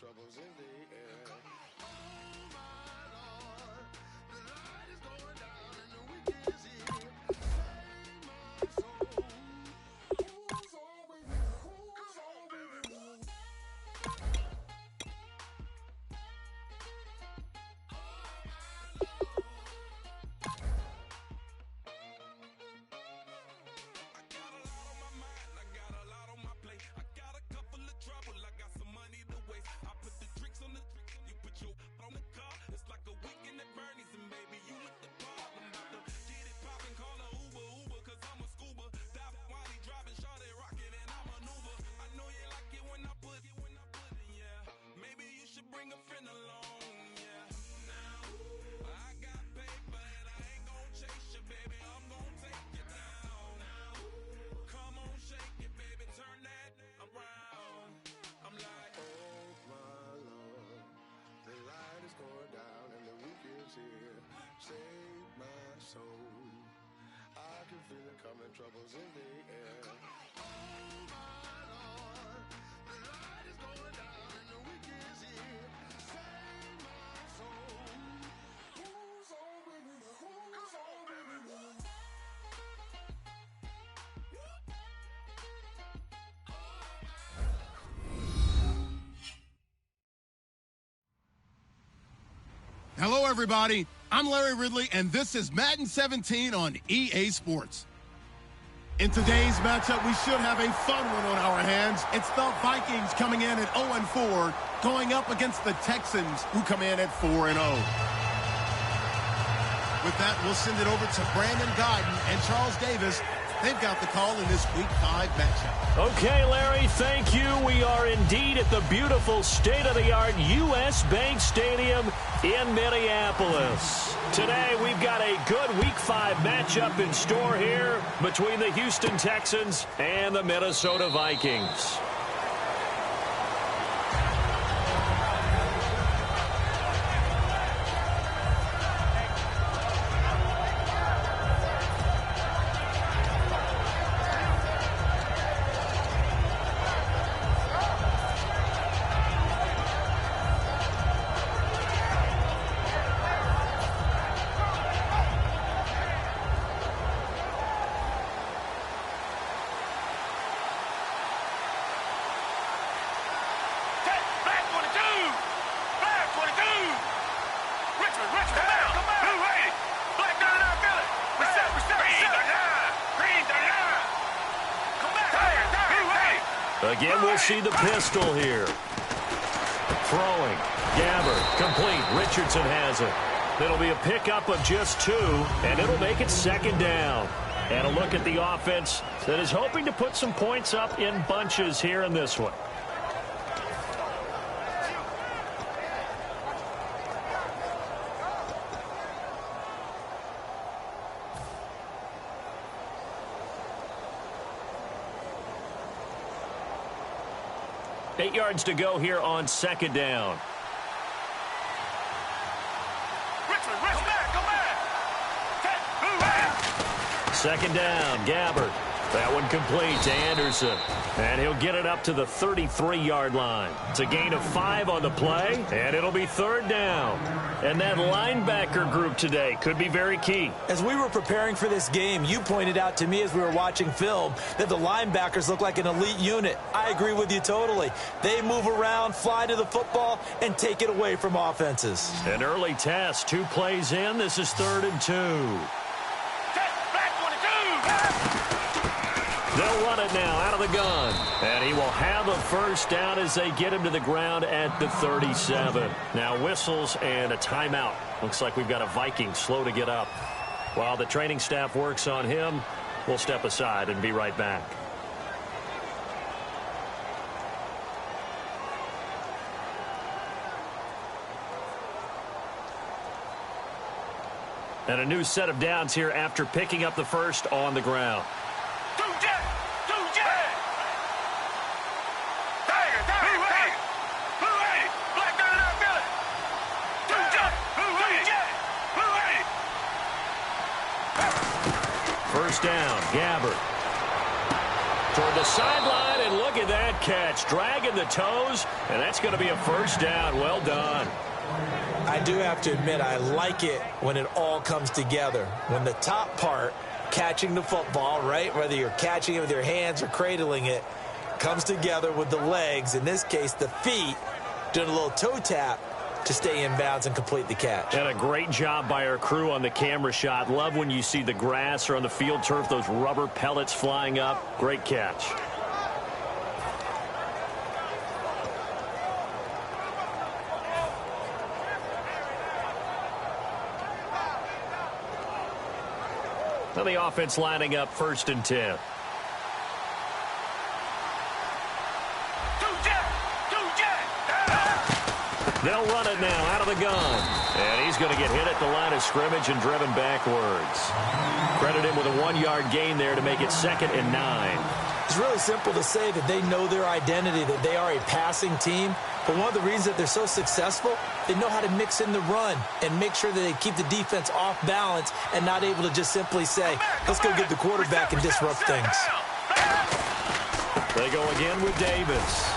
troubles in the air. Oh my Lord, the light is going down and the wicked is here. Save my soul. Who's on with me? Who's on with me? Bring a friend along, yeah. Now, I got paper and I ain't gon' chase you, baby. I'm gon' take you down. Now, come on, shake it, baby. Turn that around. I'm like, Oh my Lord, the light is going down and the wicked is here. Save my soul. I can feel it coming, troubles in the air. Oh my Lord, the light is going down and the wicked is here. Save my soul. Who's on with me? Who's on with me? Hello, everybody. I'm Larry Ridley, and this is Madden 17 on EA Sports. In today's matchup, we should have a fun one on our hands. It's the Vikings coming in at 0-4, going up against the Texans, who come in at 4-0. With that, we'll send it over to Brandon Godden and Charles Davis. They've got the call in this Week 5 matchup. Okay, Larry, thank you. We are indeed at the beautiful state-of-the-art U.S. Bank Stadium in Minneapolis. Today, we've got a good Week 5 matchup in store here between the Houston Texans and the Minnesota Vikings. Again, we'll see the pistol here. Throwing. Gabbard. Complete. Richardson has it. It'll be a pickup of just 2, and it'll make it 2nd down. And a look at the offense that is hoping to put some points up in bunches here in this one. Eight yards to go here on 2nd down. Second down, Gabbard. That one complete to Anderson. And he'll get it up to the 33-yard line. It's a gain of 5 on the play, and it'll be 3rd down. And that linebacker group today could be very key. As we were preparing for this game, you pointed out to me as we were watching film that the linebackers look like an elite unit. I agree with you totally. They move around, fly to the football, and take it away from offenses. An early test, 2 plays in. This is 3rd and 2. They'll run it now out of the gun. And he will have a 1st down as they get him to the ground at the 37. Now whistles and a timeout. Looks like we've got a Viking slow to get up. While the training staff works on him, we'll step aside and be right back. And a new set of downs here after picking up the 1st on the ground. First down, Gabbard. Toward the sideline, and look at that catch. Dragging the toes, and that's going to be a first down. Well done. I do have to admit, I like it when it all comes together. When the top part, catching the football, right, whether you're catching it with your hands or cradling it, comes together with the legs, in this case the feet, doing a little toe tap to stay in bounds and complete the catch. And a great job by our crew on the camera shot. Love when you see the grass or on the field turf, those rubber pellets flying up. Great catch. Now the offense lining up 1st and 10. They'll run it now out of the gun. And he's going to get hit at the line of scrimmage and driven backwards. Credit him with a 1-yard gain there to make it 2nd and 9. It's really simple to say that they know their identity, that they are a passing team. But one of the reasons that they're so successful, they know how to mix in the run and make sure that they keep the defense off balance and not able to just simply say, let's go get the quarterback and disrupt things. They go again with Davis.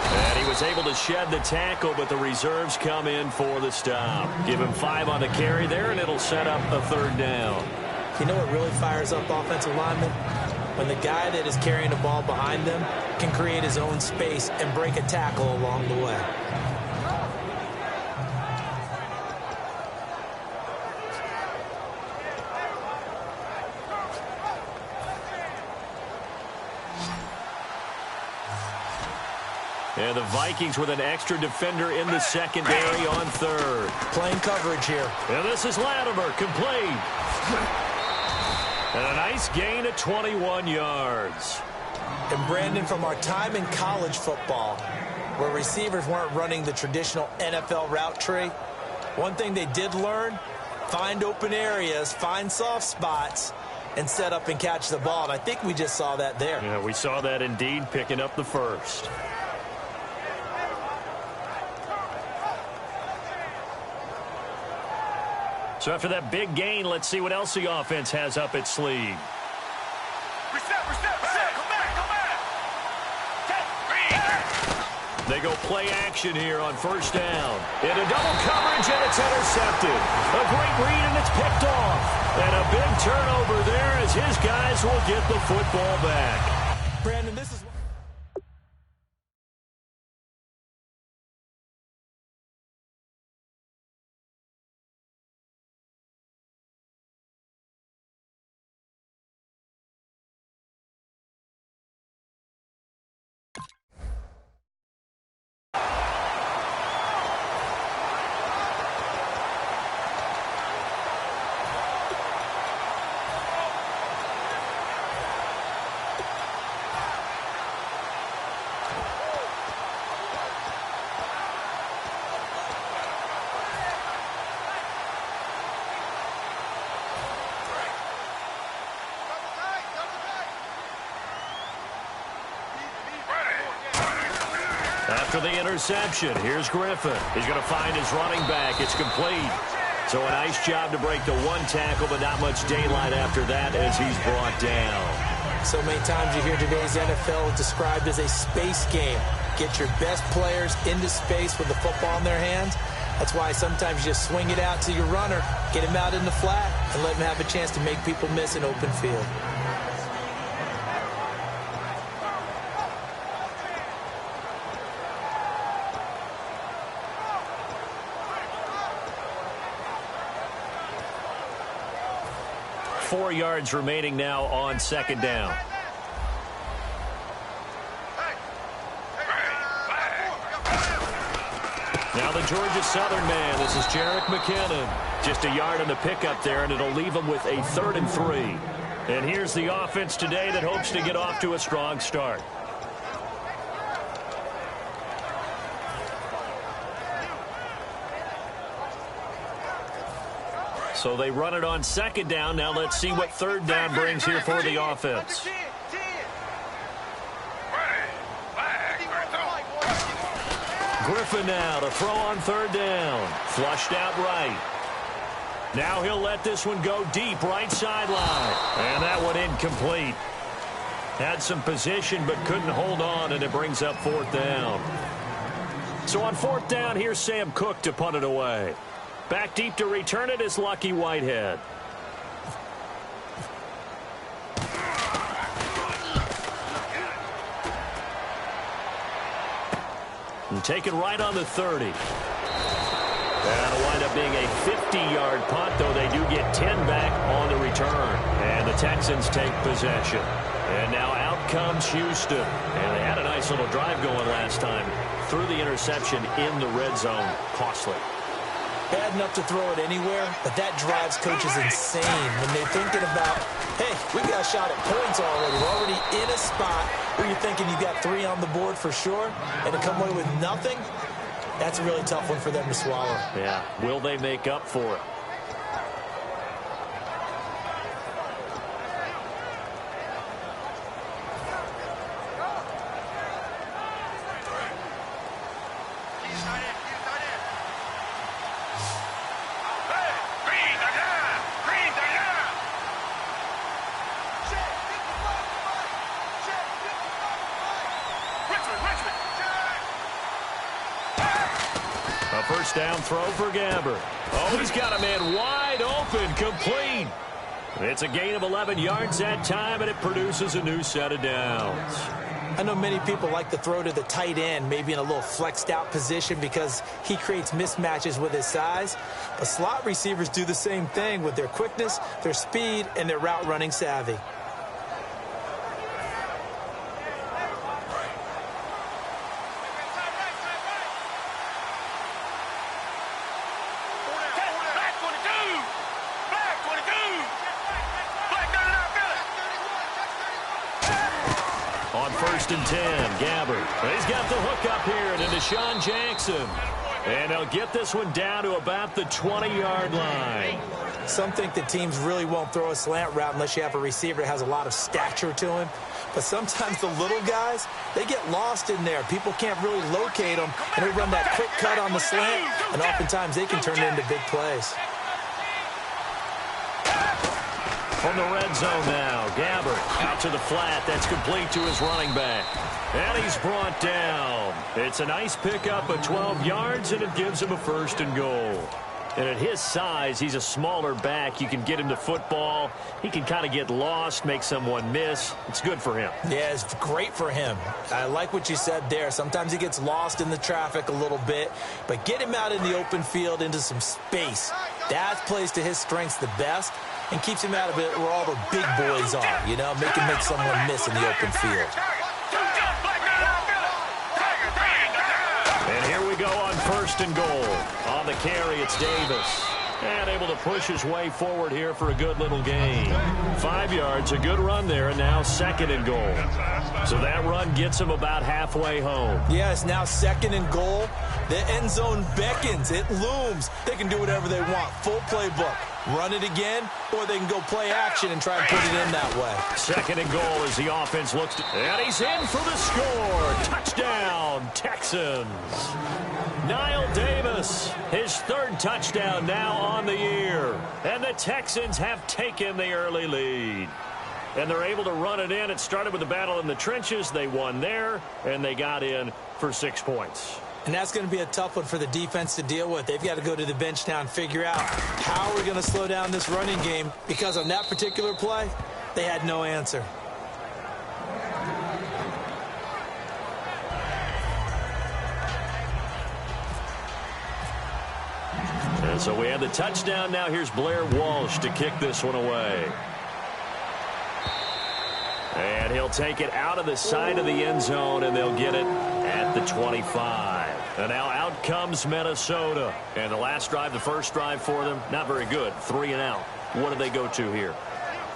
And he was able to shed the tackle, but the reserves come in for the stop. Give him 5 on the carry there, and it'll set up a 3rd down. You know what really fires up offensive linemen? When the guy that is carrying the ball behind them can create his own space and break a tackle along the way. And the Vikings with an extra defender in the secondary on 3rd. Playing coverage here. And this is Latimer, complete. And a nice gain of 21 yards. And Brandon, from our time in college football, where receivers weren't running the traditional NFL route tree, one thing they did learn, find open areas, find soft spots, and set up and catch the ball. And I think we just saw that there. Yeah, we saw that indeed, picking up the 1st. So after that big gain, let's see what else the offense has up its sleeve. Reset. Come back. They go play action here on 1st down. Into double coverage, and it's intercepted. A great read, and it's picked off. And a big turnover there as his guys will get the football back. Brandon, this is... After the interception, here's Griffin. He's going to find his running back. It's complete. So a nice job to break the 1 tackle, but not much daylight after that as he's brought down. So many times you hear today's NFL described as a space game. Get your best players into space with the football in their hands. That's why sometimes you just swing it out to your runner, get him out in the flat, and let him have a chance to make people miss an open field. Four yards remaining now on 2nd down. Now the Georgia Southern man. This is Jerick McKinnon. Just a yard on the pickup there, and it'll leave him with a 3rd and 3. And here's the offense today that hopes to get off to a strong start. So they run it on 2nd down. Now let's see what 3rd down brings here for the offense. Griffin now to throw on 3rd down. Flushed out right. Now he'll let this one go deep right sideline. And that one incomplete. Had some position but couldn't hold on, and it brings up 4th down. So on 4th down, here's Sam Cook to punt it away. Back deep to return it is Lucky Whitehead. And taken right on the 30. That'll wind up being a 50-yard punt, though they do get 10 back on the return. And the Texans take possession. And now out comes Houston. And they had a nice little drive going last time. Threw the interception in the red zone. Costly. Bad enough to throw it anywhere, but that drives coaches insane when they're thinking about, hey, we've got a shot at points already. We're already in a spot where you're thinking you've got 3 on the board for sure, and to come away with nothing, that's a really tough one for them to swallow. Yeah, will they make up for it? First down throw for Gabbert. Oh, he's got a man wide open, complete. It's a gain of 11 yards that time, and it produces a new set of downs. I know many people like to throw to the tight end, maybe in a little flexed out position because he creates mismatches with his size. But slot receivers do the same thing with their quickness, their speed, and their route running savvy. First and 10, Gabbert. He's got the hook up here to Deshaun Jackson. And he'll get this one down to about the 20-yard line. Some think that teams really won't throw a slant route unless you have a receiver that has a lot of stature to him. But sometimes the little guys, they get lost in there. People can't really locate them, and they run that quick cut on the slant, and oftentimes they can turn it into big plays. From the red zone now, Gabbert out to the flat. That's complete to his running back. And he's brought down. It's a nice pickup of 12 yards, and it gives him a first and goal. And at his size, he's a smaller back. You can get him to football. He can kind of get lost, make someone miss. It's good for him. Yeah, it's great for him. I like what you said there. Sometimes he gets lost in the traffic a little bit, but get him out in the open field into some space. That plays to his strengths the best and keeps him out of it where all the big boys are, you know, make someone miss in the open field. And here we go on first and goal. On the carry, it's Davis. And able to push his way forward here for a good little gain. 5 yards, a good run there, and now second and goal. So that run gets him about halfway home. Yeah, it's now second and goal. The end zone beckons. It looms. They can do whatever they want. Full playbook. Run it again, or they can go play action and try and put it in that way. Second and goal as the offense looks to, and he's in for the score. Touchdown, Texans. Niall Davis, his third touchdown now on the year. And the Texans have taken the early lead. And they're able to run it in. It started with a battle in the trenches. They won there, and they got in for 6 points. And that's going to be a tough one for the defense to deal with. They've got to go to the bench now and figure out how we're going to slow down this running game, because on that particular play, they had no answer. And so we have the touchdown. Now here's Blair Walsh to kick this one away. And he'll take it out of the side of the end zone, and they'll get it at the 25. And now out comes Minnesota. And the last drive, the first drive for them, not very good. 3 and out. What do they go to here?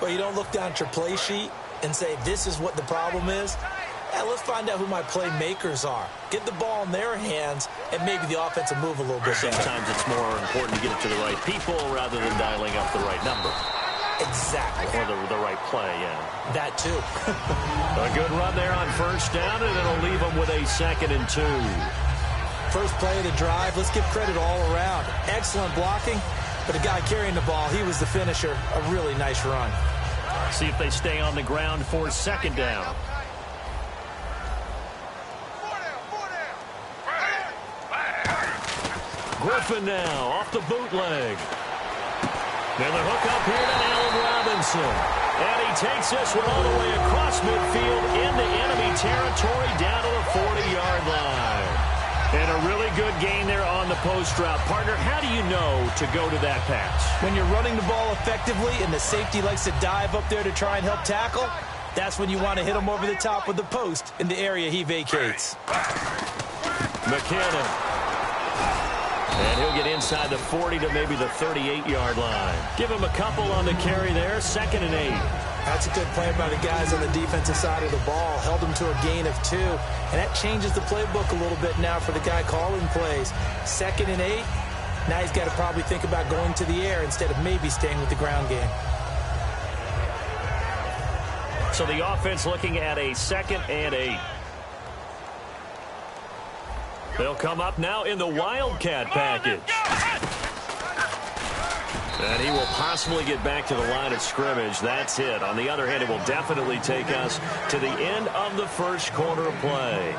Well, you don't look down at your play sheet and say, this is what the problem is. Yeah, let's find out who my playmakers are. Get the ball in their hands, and maybe the offense will move a little bit better. Sometimes it's more important to get it to the right people rather than dialing up the right number. Exactly. Or the right play, yeah. That too. A good run there on first down, and it'll leave them with a 2nd and 2. First play of the drive, let's give credit all around. Excellent blocking, but the guy carrying the ball, he was the finisher. A really nice run. See if they stay on the ground for second down. Griffin now off the bootleg. And the hook up here to Allen Robinson. And he takes this one all the way across midfield into enemy territory down to the 40-yard line. And a really good gain there on the post route. Partner, how do you know to go to that pass? When you're running the ball effectively and the safety likes to dive up there to try and help tackle, that's when you want to hit him over the top with the post in the area he vacates. McKinnon. And he'll get inside the 40 to maybe the 38-yard line. Give him a couple on the carry there, 2nd and 8. That's a good play by the guys on the defensive side of the ball. Held him to a gain of 2. And that changes the playbook a little bit now for the guy calling plays. 2nd and 8. Now he's got to probably think about going to the air instead of maybe staying with the ground game. So the offense looking at a 2nd and 8. They'll come up now in the Wildcat package. And he will possibly get back to the line of scrimmage. That's it. On the other hand, it will definitely take us to the end of the first quarter of play.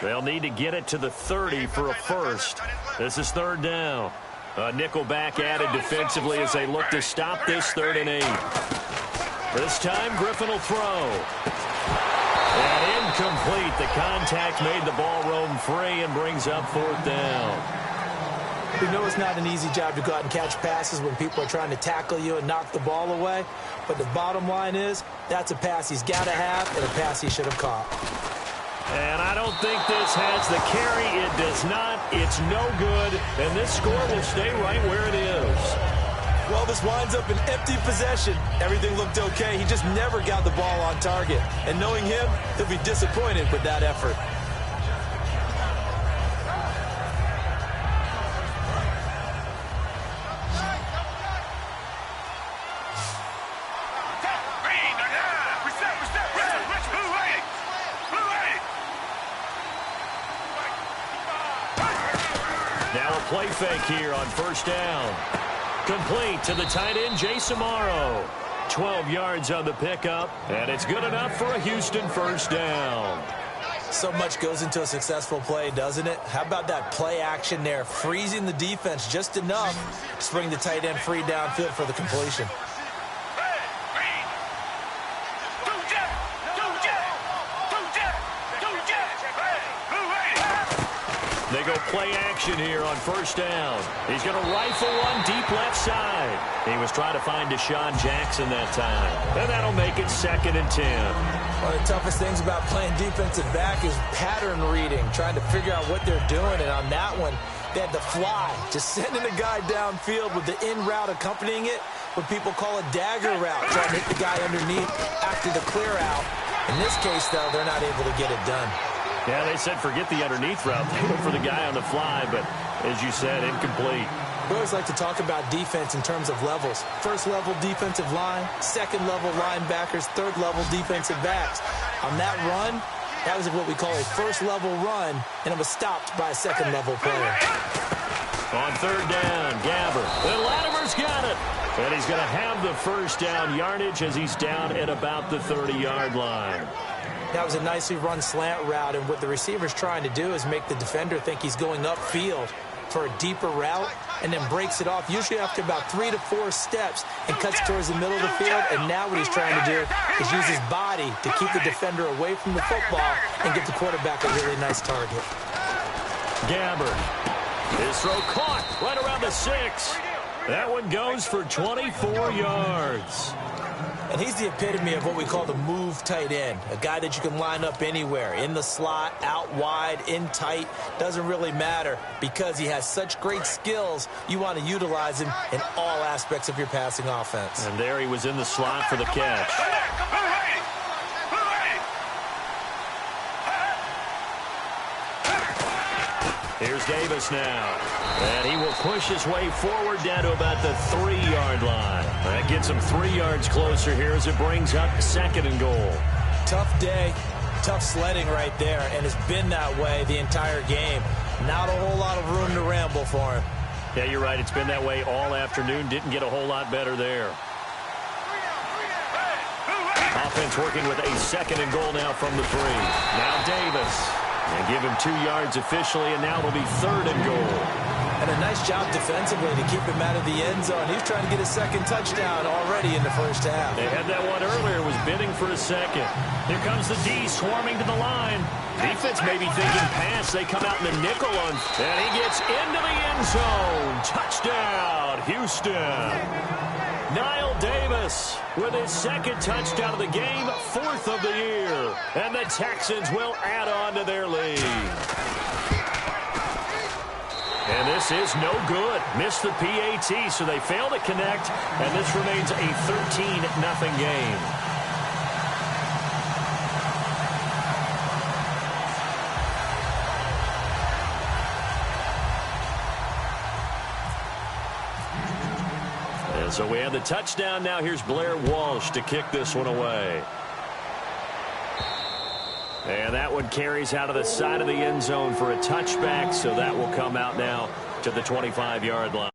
They'll need to get it to the 30 for a first. This is 3rd down. A nickel back added defensively as they look to stop this 3rd and 8. This time, Griffin will throw. And incomplete. The contact made the ball roam free and brings up 4th down. We know it's not an easy job to go out and catch passes when people are trying to tackle you and knock the ball away. But the bottom line is, that's a pass he's got to have and a pass he should have caught. And I don't think this has the carry. It does not. It's no good. And this score will stay right where it is. Well, this winds up an empty possession. Everything looked okay. He just never got the ball on target. And knowing him, he'll be disappointed with that effort. Play fake here on 1st down. Complete to the tight end, Jason Morrow. 12 yards on the pickup, and it's good enough for a Houston 1st down. So much goes into a successful play, doesn't it? How about that play action there, freezing the defense just enough to bring the tight end free downfield for the completion. They go play action here on 1st down. He's going to rifle one deep left side. He was trying to find Deshaun Jackson that time. And that'll make it 2nd and 10. One of the toughest things about playing defensive back is pattern reading, trying to figure out what they're doing. And on that one, they had the fly, just sending a guy downfield with the in route accompanying it, what people call a dagger route, trying to hit the guy underneath after the clear out. In this case, though, they're not able to get it done. Yeah, they said forget the underneath route. They went for the guy on the fly, but as you said, incomplete. We always like to talk about defense in terms of levels. 1st level defensive line, 2nd level linebackers, 3rd level defensive backs. On that run, that was what we call a 1st level run, and it was stopped by a 2nd level player. On 3rd down, Gabbert. And Latimer's got it. And he's going to have the 1st down yardage as he's down at about the 30-yard line. That was a nicely run slant route, and what the receiver's trying to do is make the defender think he's going upfield for a deeper route and then breaks it off, usually after about 3 to 4 steps, and cuts towards the middle of the field. And now what he's trying to do is use his body to keep the defender away from the football and give the quarterback a really nice target. Gabbert. His throw caught right around the 6. That one goes for 24 yards. And he's the epitome of what we call the move tight end, a guy that you can line up anywhere, in the slot, out wide, in tight, doesn't really matter because he has such great skills. You want to utilize him in all aspects of your passing offense. And there he was in the slot for the catch. Here's Davis now. And he will push his way forward down to about the 3-yard line. That gets him 3 yards closer here as it brings up 2nd and goal. Tough day, tough sledding right there, and it's been that way the entire game. Not a whole lot of room to ramble for him. Yeah, you're right. It's been that way all afternoon. Didn't get a whole lot better there. Offense working with a 2nd and goal now from the 3. Now Davis. And give him 2 yards officially, and now it'll be 3rd and goal. And a nice job defensively to keep him out of the end zone. He's trying to get a 2nd touchdown already in the first half. They had that one earlier, was bidding for a 2nd. Here comes the D swarming to the line. Defense may be thinking pass. They come out in the nickel on, and he gets into the end zone. Touchdown, Houston. Niall Davis with his 2nd touchdown of the game, 4th of the year. And the Texans will add on to their lead. And this is no good. Missed the PAT, so they fail to connect, and this remains a 13-0 game. So we have the touchdown. Now here's Blair Walsh to kick this one away. And that one carries out of the side of the end zone for a touchback, so that will come out now to the 25-yard line.